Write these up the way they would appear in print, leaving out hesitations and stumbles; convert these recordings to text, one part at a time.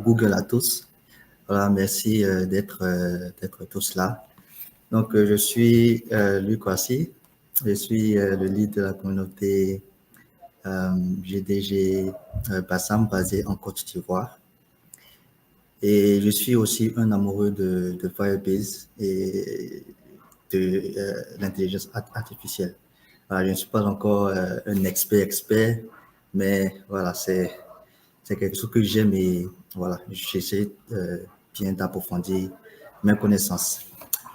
Google à tous. Voilà, merci d'être tous là. Donc, je suis Luc Kwasi. Je suis le lead de la communauté GDG Bassam basée en Côte d'Ivoire. Et je suis aussi un amoureux de Firebase et de l'intelligence artificielle. Voilà, je ne suis pas encore un expert, mais voilà, c'est quelque chose que j'aime et voilà, j'essaie bien d'approfondir mes connaissances.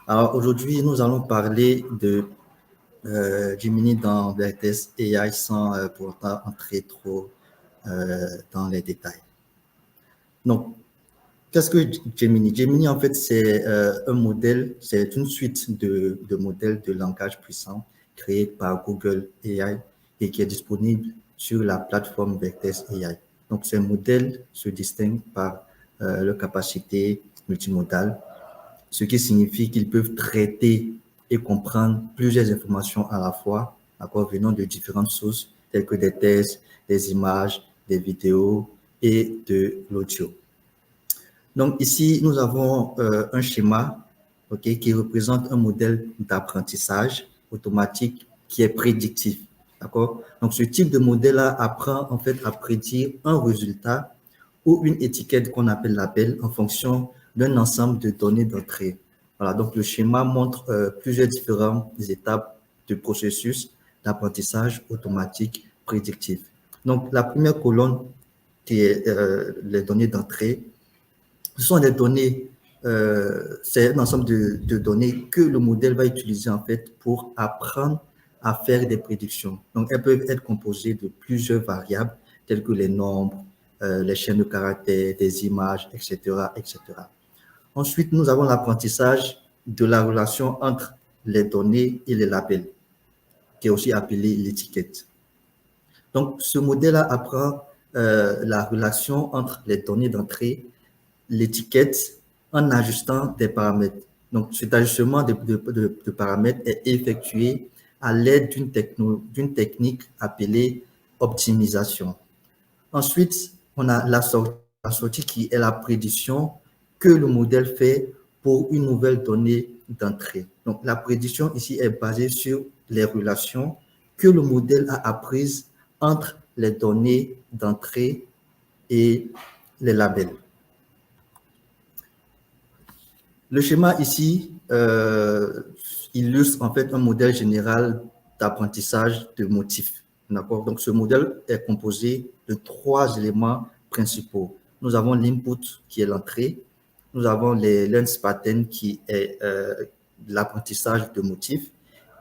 Alors aujourd'hui, nous allons parler de Gemini dans Vertex AI sans pour autant entrer trop dans les détails. Donc, qu'est-ce que Gemini? Gemini, en fait, c'est un modèle, c'est une suite de modèles de langage puissant créés par Google AI et qui est disponible sur la plateforme Vertex AI. Donc, ces modèles se distinguent par leur capacité multimodale, ce qui signifie qu'ils peuvent traiter et comprendre plusieurs informations à la fois, venant de différentes sources, telles que des textes, des images, des vidéos et de l'audio. Donc ici, nous avons un schéma qui représente un modèle d'apprentissage automatique qui est prédictif. D'accord? Donc ce type de modèle-là apprend en fait à prédire un résultat ou une étiquette qu'on appelle label en fonction d'un ensemble de données d'entrée. Voilà, donc le schéma montre plusieurs différentes étapes de processus d'apprentissage automatique prédictif. Donc la première colonne qui est les données d'entrée. Ce sont des données, c'est un ensemble de données que le modèle va utiliser en fait pour apprendre à faire des prédictions. Donc, elles peuvent être composées de plusieurs variables telles que les nombres, les chaînes de caractères, des images, etc., etc. Ensuite, nous avons l'apprentissage de la relation entre les données et les labels, qui est aussi appelé l'étiquette. Donc, ce modèle-là apprend la relation entre les données d'entrée, l'étiquette en ajustant des paramètres. Donc, cet ajustement de paramètres est effectué à l'aide d'une technique appelée optimisation. Ensuite, on a la sortie qui est la prédiction que le modèle fait pour une nouvelle donnée d'entrée. Donc, la prédiction ici est basée sur les relations que le modèle a apprises entre les données d'entrée et les labels. Le schéma ici illustre en fait un modèle général d'apprentissage de motifs. D'accord? Donc, ce modèle est composé de 3 éléments principaux. Nous avons l'input qui est l'entrée, nous avons les lens patterns qui est l'apprentissage de motifs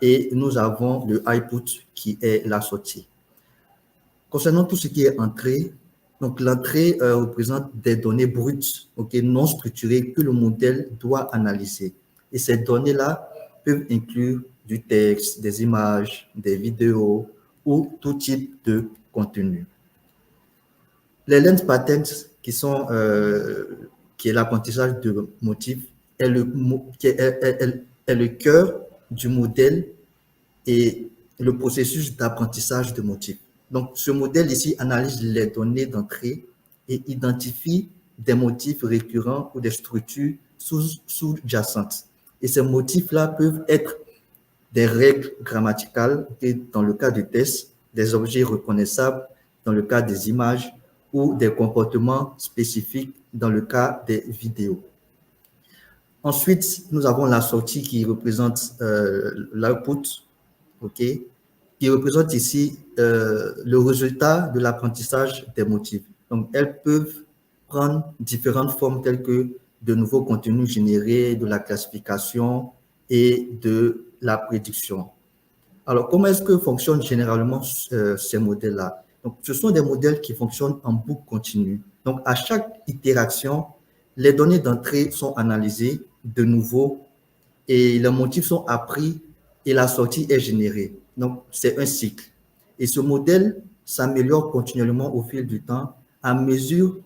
et nous avons le output qui est la sortie. Concernant tout ce qui est entrée, donc l'entrée représente des données brutes, non structurées que le modèle doit analyser. Et ces données-là peuvent inclure du texte, des images, des vidéos ou tout type de contenu. Les lens patterns qui est l'apprentissage de motifs est le cœur du modèle et le processus d'apprentissage de motifs. Donc, ce modèle ici analyse les données d'entrée et identifie des motifs récurrents ou des structures sous-jacentes. Et ces motifs-là peuvent être des règles grammaticales dans le cas du texte, des objets reconnaissables dans le cas des images ou des comportements spécifiques dans le cas des vidéos. Ensuite, nous avons la sortie qui représente l'output, qui représente ici le résultat de l'apprentissage des motifs. Donc, elles peuvent prendre différentes formes telles que de nouveaux contenus générés, de la classification et de la prédiction. Alors, comment est-ce que fonctionnent généralement ces modèles-là? Donc, ce sont des modèles qui fonctionnent en boucle continue. Donc, à chaque itération, les données d'entrée sont analysées de nouveau et les motifs sont appris et la sortie est générée. Donc, c'est un cycle. Et ce modèle s'améliore continuellement au fil du temps à mesure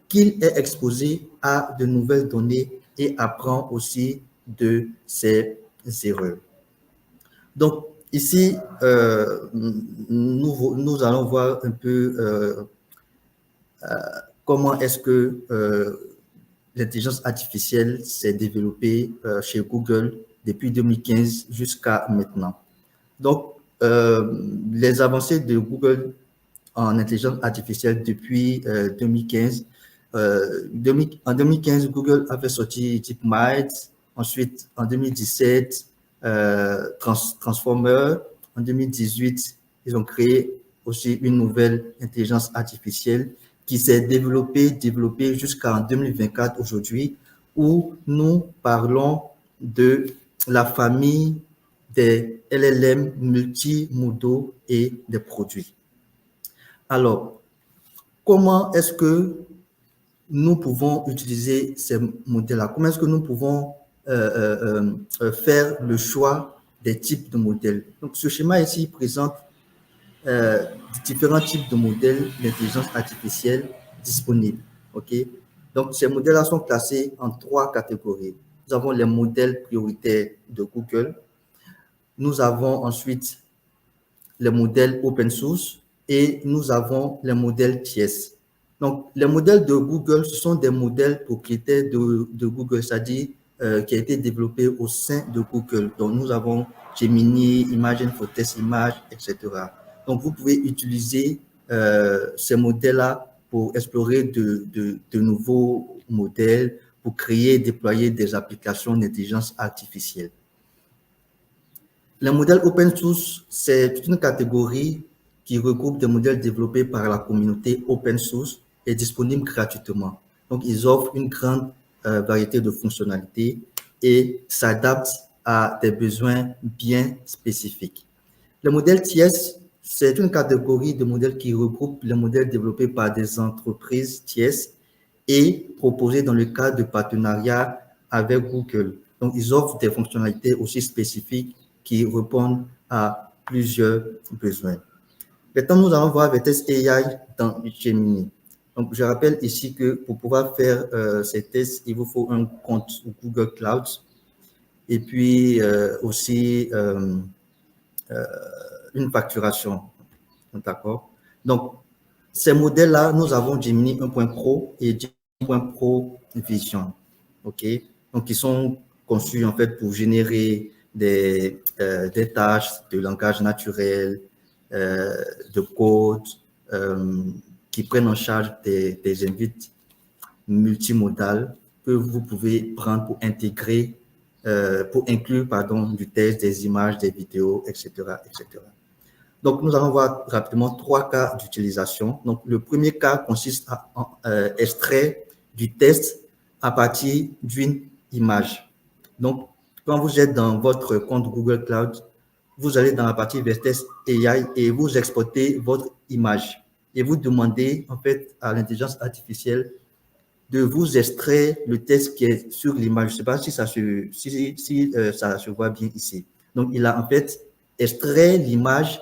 qu'il est exposé à de nouvelles données et apprend aussi de ses erreurs. Donc, ici, nous allons voir un peu comment est-ce que l'intelligence artificielle s'est développée chez Google depuis 2015 jusqu'à maintenant. Donc, les avancées de Google en intelligence artificielle depuis 2015. En 2015, Google avait sorti DeepMind. Ensuite, en 2017, Transformer. En 2018, ils ont créé aussi une nouvelle intelligence artificielle qui s'est développée jusqu'en 2024 aujourd'hui, où nous parlons de la famille des LLM multimodaux et des produits. Alors, comment est-ce que nous pouvons utiliser ces modèles-là? Comment est-ce que nous pouvons faire le choix des types de modèles? Donc, ce schéma ici présente différents types de modèles d'intelligence artificielle disponibles. OK? Donc, ces modèles-là sont classés en 3 catégories. Nous avons les modèles prioritaires de Google. Nous avons ensuite les modèles open source et nous avons les modèles tiers. Donc, les modèles de Google, ce sont des modèles propriétaires de Google, c'est-à-dire qui a été développé au sein de Google. Donc, nous avons Gemini, Imagen for Test Image, etc. Donc, vous pouvez utiliser ces modèles-là pour explorer de nouveaux modèles, pour créer et déployer des applications d'intelligence artificielle. Les modèles open source, c'est une catégorie qui regroupe des modèles développés par la communauté open source et disponibles gratuitement. Donc, ils offrent une grande variété de fonctionnalités et s'adaptent à des besoins bien spécifiques. Le modèle tiers, c'est une catégorie de modèles qui regroupe les modèles développés par des entreprises tierces et proposés dans le cadre de partenariats avec Google. Donc, ils offrent des fonctionnalités aussi spécifiques qui répondent à plusieurs besoins. Maintenant, nous allons voir VTS AI dans Gemini. Donc, je rappelle ici que pour pouvoir faire ces tests, il vous faut un compte Google Cloud et puis aussi une facturation. D'accord? Donc, ces modèles-là, nous avons Gemini 1.pro et Gemini 1.pro Vision. OK? Donc, ils sont conçus en fait pour générer des tâches de langage naturel, de code, qui prennent en charge des invites multimodales que vous pouvez prendre pour intégrer, pour inclure, pardon, du texte, des images, des vidéos, etc., etc. Donc, nous allons voir rapidement 3 cas d'utilisation. Donc, le premier cas consiste à extraire du texte à partir d'une image. Donc, quand vous êtes dans votre compte Google Cloud, vous allez dans la partie VTS AI et vous exportez votre image. Et vous demandez, en fait, à l'intelligence artificielle de vous extraire le texte qui est sur l'image. Je ne sais pas si ça se voit bien ici. Donc, il a en fait extrait l'image,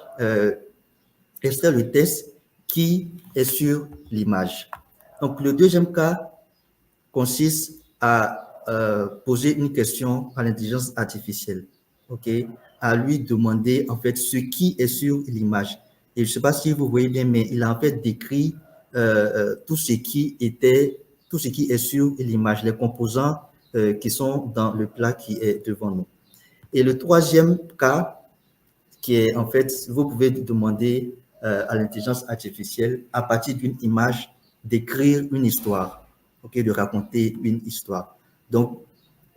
extrait le texte qui est sur l'image. Donc, le deuxième cas consiste à poser une question à l'intelligence artificielle, ok, à lui demander en fait ce qui est sur l'image. Et je ne sais pas si vous voyez bien, mais il a en fait décrit tout ce qui est sur l'image, les composants qui sont dans le plat qui est devant nous. Et le troisième cas, qui est en fait, vous pouvez demander à l'intelligence artificielle, à partir d'une image, d'écrire une histoire, ok, de raconter une histoire. Donc,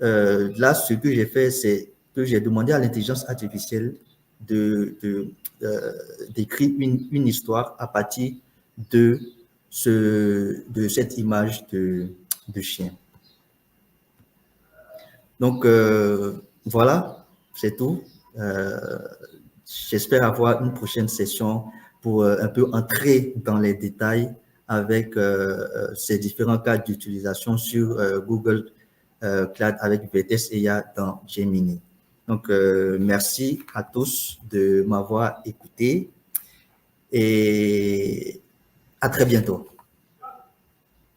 là, ce que j'ai fait, c'est que j'ai demandé à l'intelligence artificielle d'écrire une histoire à partir de cette image de chien. Donc, voilà, c'est tout. J'espère avoir une prochaine session pour un peu entrer dans les détails avec ces différents cas d'utilisation sur Google Cloud avec VTS AI dans Gemini. Donc, merci à tous de m'avoir écouté et à très bientôt.